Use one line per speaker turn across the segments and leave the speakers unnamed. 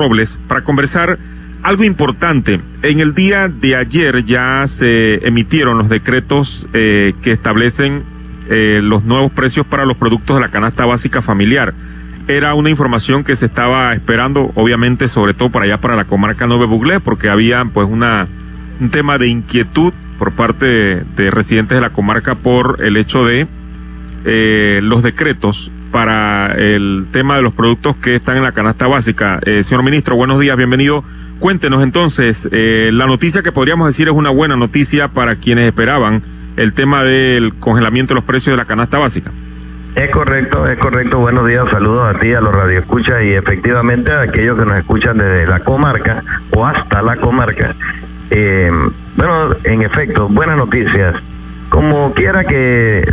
Robles para conversar algo importante. En el día de ayer ya se emitieron los decretos que establecen los nuevos precios para los productos de la canasta básica familiar. Era una información que se estaba esperando, obviamente, sobre todo para allá, para la comarca Nueve Buglé, porque había pues un tema de inquietud por parte de residentes de la comarca por el hecho de los decretos para el tema de los productos que están en la canasta básica. Señor ministro, buenos días, bienvenido. Cuéntenos entonces, la noticia que podríamos decir es una buena noticia para quienes esperaban el tema del congelamiento de los precios de la canasta básica.
Es correcto. Buenos días, saludos a ti, a los radioescuchas y efectivamente a aquellos que nos escuchan desde la comarca o hasta la comarca. Bueno, en efecto, buenas noticias. Como quiera que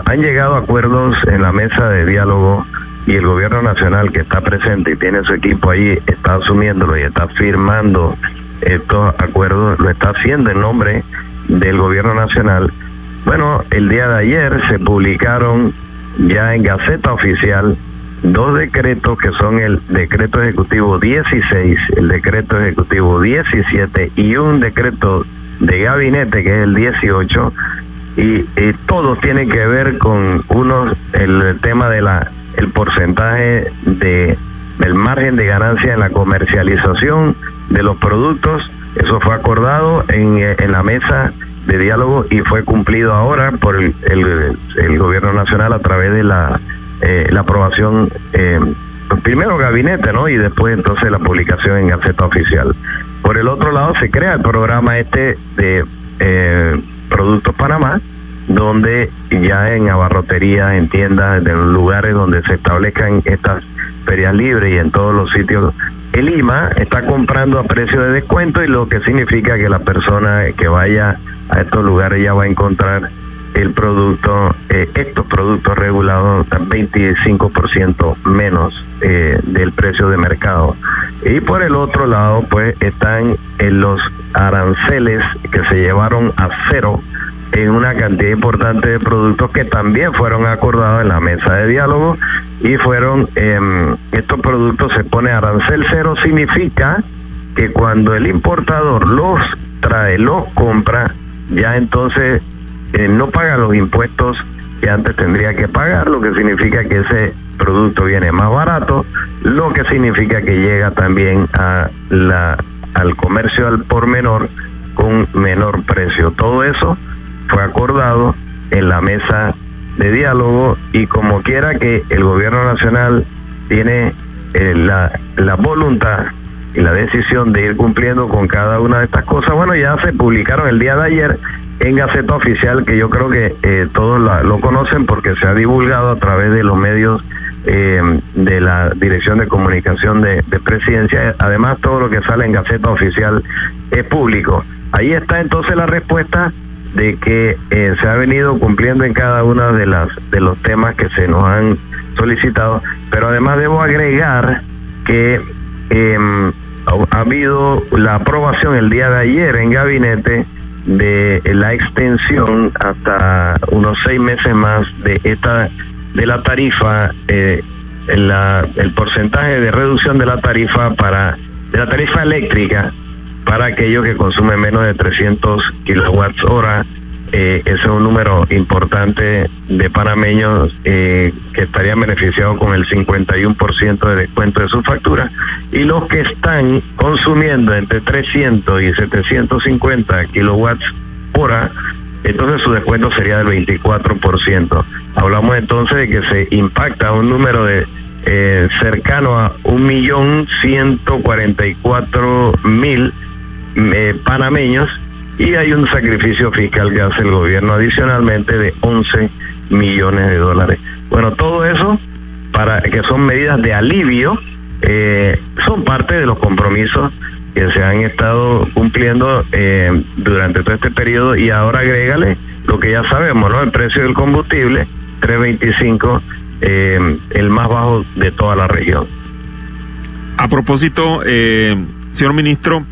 han llegado a acuerdos en la mesa de diálogo y el gobierno nacional que está presente y tiene su equipo ahí, está asumiéndolo y está firmando estos acuerdos, lo está haciendo en nombre del gobierno nacional. Bueno, el día de ayer se publicaron ya en Gaceta Oficial dos decretos que son el decreto ejecutivo 16, el decreto ejecutivo 17 y un decreto de gabinete que es el 18, y todos tienen que ver con el tema de el porcentaje del margen de ganancia en la comercialización de los productos. Eso fue acordado en la mesa de diálogo y fue cumplido ahora por el gobierno nacional a través de la aprobación, primero gabinete, ¿no? Y después entonces la publicación en Gaceta Oficial. Por el otro lado se crea el programa de Productos Panamá, donde ya en abarroterías, en tiendas, en lugares donde se establezcan estas ferias libres y en todos los sitios, el IMA está comprando a precio de descuento, y lo que significa que la persona que vaya a estos lugares ya va a encontrar el producto, estos productos regulados 25% menos del precio de mercado. Y por el otro lado, pues están los aranceles que se llevaron a cero en una cantidad importante de productos que también fueron acordados en la mesa de diálogo, y fueron estos productos se pone arancel cero. Significa que cuando el importador los trae, los compra, ya entonces no paga los impuestos que antes tendría que pagar, lo que significa que ese producto viene más barato, lo que significa que llega también al comercio al por menor con menor precio. Todo eso fue acordado en la mesa de diálogo, y como quiera que el gobierno nacional tiene la voluntad y la decisión de ir cumpliendo con cada una de estas cosas. Bueno, ya se publicaron el día de ayer en Gaceta Oficial, que yo creo que todos lo conocen porque se ha divulgado a través de los medios de la Dirección de Comunicación de Presidencia. Además, todo lo que sale en Gaceta Oficial es público. Ahí está entonces la respuesta de que se ha venido cumpliendo en cada uno de los temas que se nos han solicitado. Pero además debo agregar que ha habido la aprobación el día de ayer en gabinete de la extensión hasta unos 6 meses más de la tarifa, el porcentaje de reducción de la tarifa de la tarifa eléctrica para aquellos que consumen menos de 300 kilowatts hora. Ese es un número importante de panameños que estarían beneficiados con el 51% de descuento de su factura, y los que están consumiendo entre 300 y 750 kilowatts hora, entonces su descuento sería del 24%. Hablamos entonces de que se impacta un número de cercano a 1.144.000 panameños, y hay un sacrificio fiscal que hace el gobierno adicionalmente de $11 millones. Bueno, todo eso que son medidas de alivio, son parte de los compromisos que se han estado cumpliendo durante todo este periodo. Y ahora agrégale lo que ya sabemos, ¿no? El precio del combustible, $3.25, el más bajo de toda la región.
A propósito, señor ministro,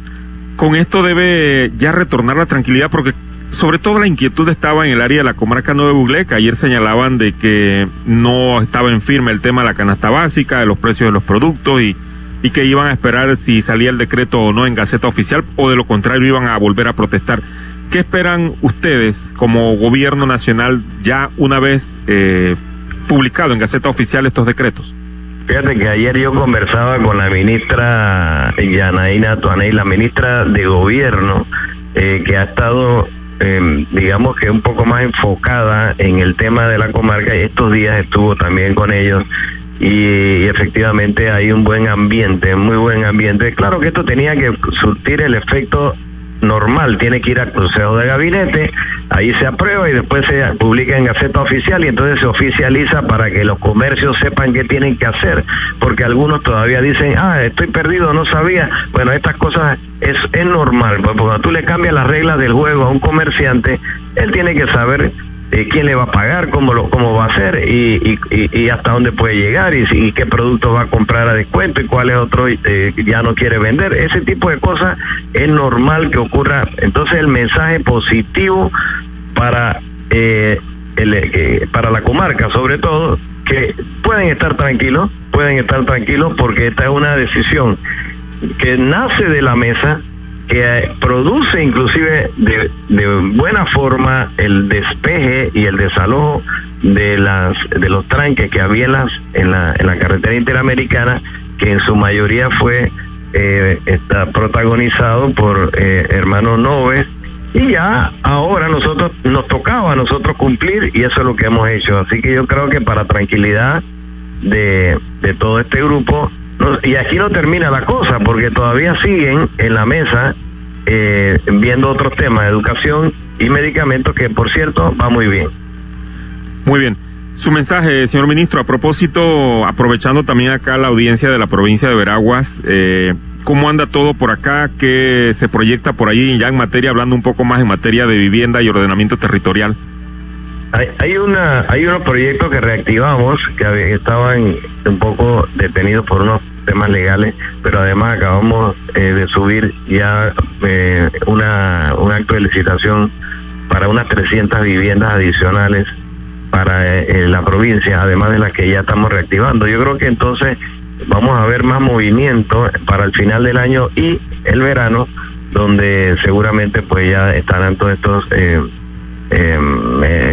con esto debe ya retornar la tranquilidad, porque sobre todo la inquietud estaba en el área de la comarca Nueve Buglé, que ayer señalaban de que no estaba en firme el tema de la canasta básica, de los precios de los productos, y y que iban a esperar si salía el decreto o no en Gaceta Oficial, o de lo contrario iban a volver a protestar. ¿Qué esperan ustedes como gobierno nacional ya una vez publicado en Gaceta Oficial estos decretos?
Fíjate que ayer yo conversaba con la ministra Yanaína Tuaney, la ministra de Gobierno, que ha estado, digamos que un poco más enfocada en el tema de la comarca, y estos días estuvo también con ellos, y efectivamente hay un buen ambiente, muy buen ambiente. Claro que esto tenía que surtir el efecto normal, tiene que ir al Consejo de Gabinete, ahí se aprueba y después se publica en Gaceta Oficial, y entonces se oficializa para que los comercios sepan qué tienen que hacer, porque algunos todavía dicen, estoy perdido, no sabía. Bueno, estas cosas es normal, porque cuando tú le cambias las reglas del juego a un comerciante, él tiene que saber quién le va a pagar, cómo va a hacer y hasta dónde puede llegar y qué productos va a comprar a descuento y cuáles otros ya no quiere vender. Ese tipo de cosas es normal que ocurra. Entonces el mensaje positivo para la comarca, sobre todo, que pueden estar tranquilos porque esta es una decisión que nace de la mesa, que produce inclusive de buena forma el despeje y el desalojo de los tranques que había en la carretera interamericana, que en su mayoría está protagonizado por hermanos Noves, y ya ahora nos tocaba a nosotros cumplir, y eso es lo que hemos hecho. Así que yo creo que para tranquilidad de todo este grupo, y aquí no termina la cosa, porque todavía siguen en la mesa viendo otros temas, educación y medicamentos, que por cierto va muy bien.
Muy bien. Su mensaje, señor ministro, a propósito, aprovechando también acá la audiencia de la provincia de Veraguas, ¿cómo anda todo por acá? ¿Qué se proyecta por ahí ya en materia, hablando un poco más en materia de vivienda y ordenamiento territorial?
Hay unos proyectos que reactivamos, que estaban un poco detenidos por unos temas legales, pero además acabamos de subir ya un acto de licitación para unas 300 viviendas adicionales para la provincia, además de las que ya estamos reactivando. Yo creo que entonces vamos a ver más movimiento para el final del año y el verano, donde seguramente pues ya estarán todos estos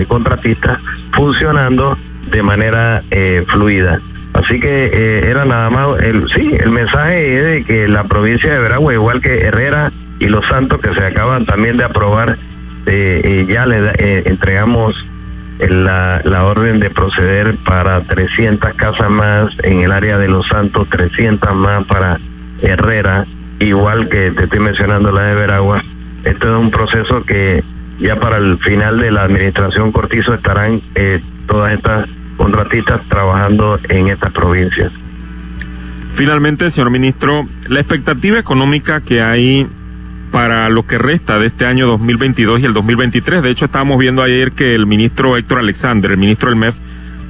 contratistas funcionando de manera fluida. Así que era nada más, el mensaje es de que la provincia de Veraguas, igual que Herrera y Los Santos, que se acaban también de aprobar, ya le entregamos la orden de proceder para 300 casas más en el área de Los Santos, 300 más para Herrera, igual que te estoy mencionando la de Veraguas. Esto es un proceso que ya para el final de la administración Cortizo estarán todas estas contratistas trabajando en estas provincias.
Finalmente, señor ministro, la expectativa económica que hay para lo que resta de este año 2022 y el 2023. De hecho, estábamos viendo ayer que el ministro Héctor Alexander, el ministro del MEF,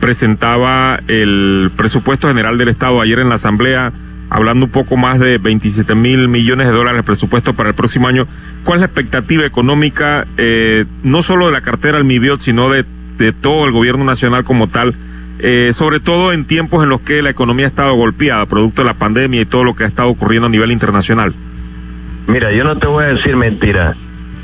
presentaba el presupuesto general del Estado ayer en la Asamblea, hablando un poco más de 27,000 millones de dólares de presupuesto para el próximo año. ¿Cuál es la expectativa económica, no solo de la cartera del MIBIOT, sino de todo el gobierno nacional como tal, sobre todo en tiempos en los que la economía ha estado golpeada, producto de la pandemia y todo lo que ha estado ocurriendo a nivel internacional?
Mira, yo no te voy a decir mentira.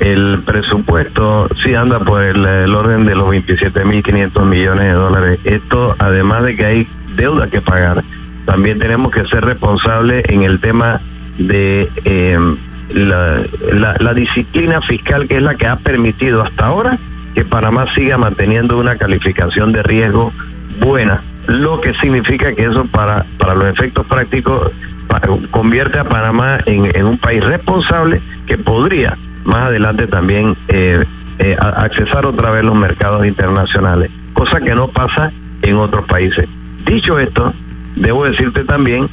El presupuesto sí anda por el orden de los 27,500 millones de dólares. Esto, además de que hay deuda que pagar, también tenemos que ser responsables en el tema de la disciplina fiscal, que es la que ha permitido hasta ahora que Panamá siga manteniendo una calificación de riesgo buena, lo que significa que eso para los efectos prácticos convierte a Panamá en un país responsable que podría más adelante también accesar otra vez los mercados internacionales, cosa que no pasa en otros países. Dicho esto, debo decirte también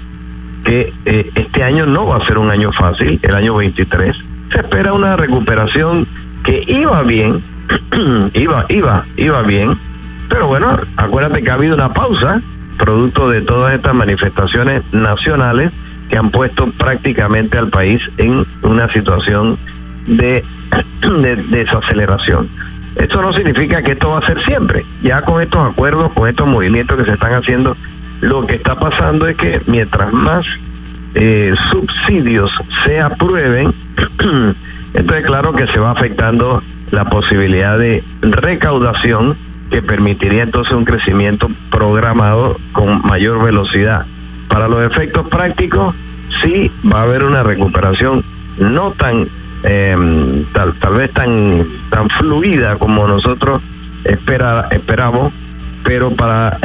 que este año no va a ser un año fácil, el año 23. Se espera una recuperación que iba bien, iba bien, pero bueno, acuérdate que ha habido una pausa producto de todas estas manifestaciones nacionales que han puesto prácticamente al país en una situación de desaceleración. Esto no significa que esto va a ser siempre. Ya con estos acuerdos, con estos movimientos que se están haciendo, lo que está pasando es que mientras más subsidios se aprueben, entonces claro que se va afectando la posibilidad de recaudación que permitiría entonces un crecimiento programado con mayor velocidad. Para los efectos prácticos, sí va a haber una recuperación no tan tal vez tan fluida como nosotros esperamos, pero para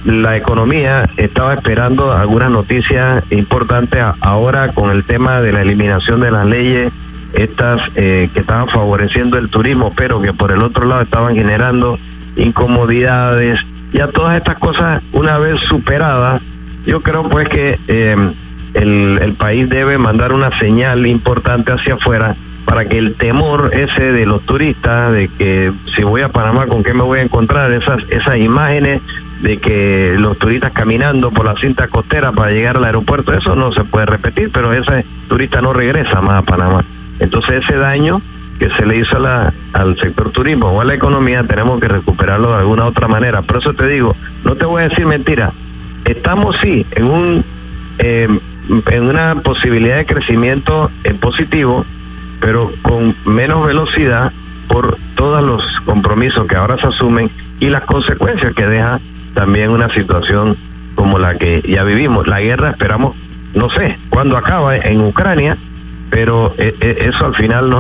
la economía estaba esperando algunas noticias importantes ahora con el tema de la eliminación de las leyes estas que estaban favoreciendo el turismo, pero que por el otro lado estaban generando incomodidades. Ya todas estas cosas, una vez superadas, yo creo pues que el país debe mandar una señal importante hacia afuera para que el temor ese de los turistas, de que si voy a Panamá, ¿con qué me voy a encontrar? Esas imágenes de que los turistas caminando por la cinta costera para llegar al aeropuerto, eso no se puede repetir, pero ese turista no regresa más a Panamá. Entonces ese daño que se le hizo al sector turismo o a la economía tenemos que recuperarlo de alguna otra manera. Por eso te digo, no te voy a decir mentira, estamos sí en una posibilidad de crecimiento positivo, pero con menos velocidad por todos los compromisos que ahora se asumen y las consecuencias que deja también una situación como la que ya vivimos. La guerra esperamos, no sé cuándo acaba en Ucrania, pero eso al final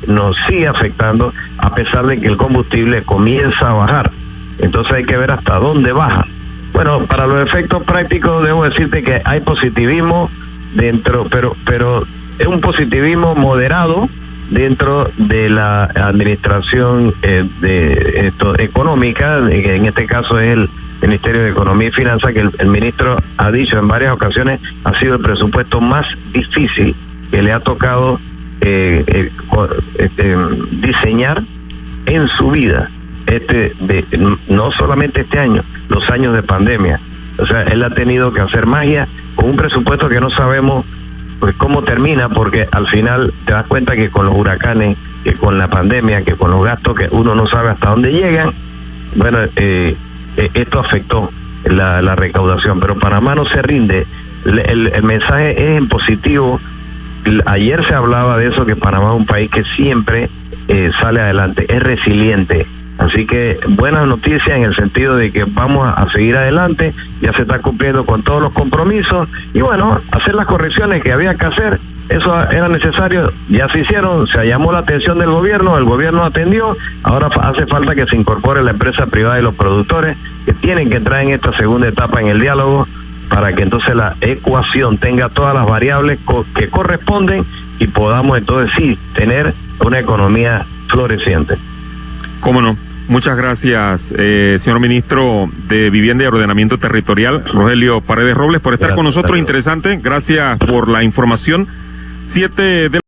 nos sigue afectando, a pesar de que el combustible comienza a bajar. Entonces hay que ver hasta dónde baja. Bueno, para los efectos prácticos debo decirte que hay positivismo dentro, pero es un positivismo moderado dentro de la administración económica, que en este caso es el Ministerio de Economía y Finanzas, que el ministro ha dicho en varias ocasiones ha sido el presupuesto más difícil que le ha tocado diseñar en su vida, no solamente este año, los años de pandemia. O sea, él ha tenido que hacer magia con un presupuesto que no sabemos pues cómo termina, porque al final te das cuenta que con los huracanes, que con la pandemia, que con los gastos que uno no sabe hasta dónde llegan, bueno, esto afectó la recaudación, pero Panamá no se rinde. El mensaje es en positivo. Ayer se hablaba de eso, que Panamá es un país que siempre sale adelante, es resiliente. Así que buenas noticias en el sentido de que vamos a seguir adelante, ya se está cumpliendo con todos los compromisos y bueno, hacer las correcciones que había que hacer, eso era necesario, ya se hicieron, se llamó la atención del gobierno, el gobierno atendió, ahora hace falta que se incorpore la empresa privada y los productores que tienen que entrar en esta segunda etapa en el diálogo para que entonces la ecuación tenga todas las variables que corresponden y podamos entonces sí tener una economía floreciente.
¿Cómo no? Muchas gracias, señor ministro de Vivienda y Ordenamiento Territorial, Rogelio Paredes Robles, por estar con nosotros. Interesante. Gracias por la información. 7 de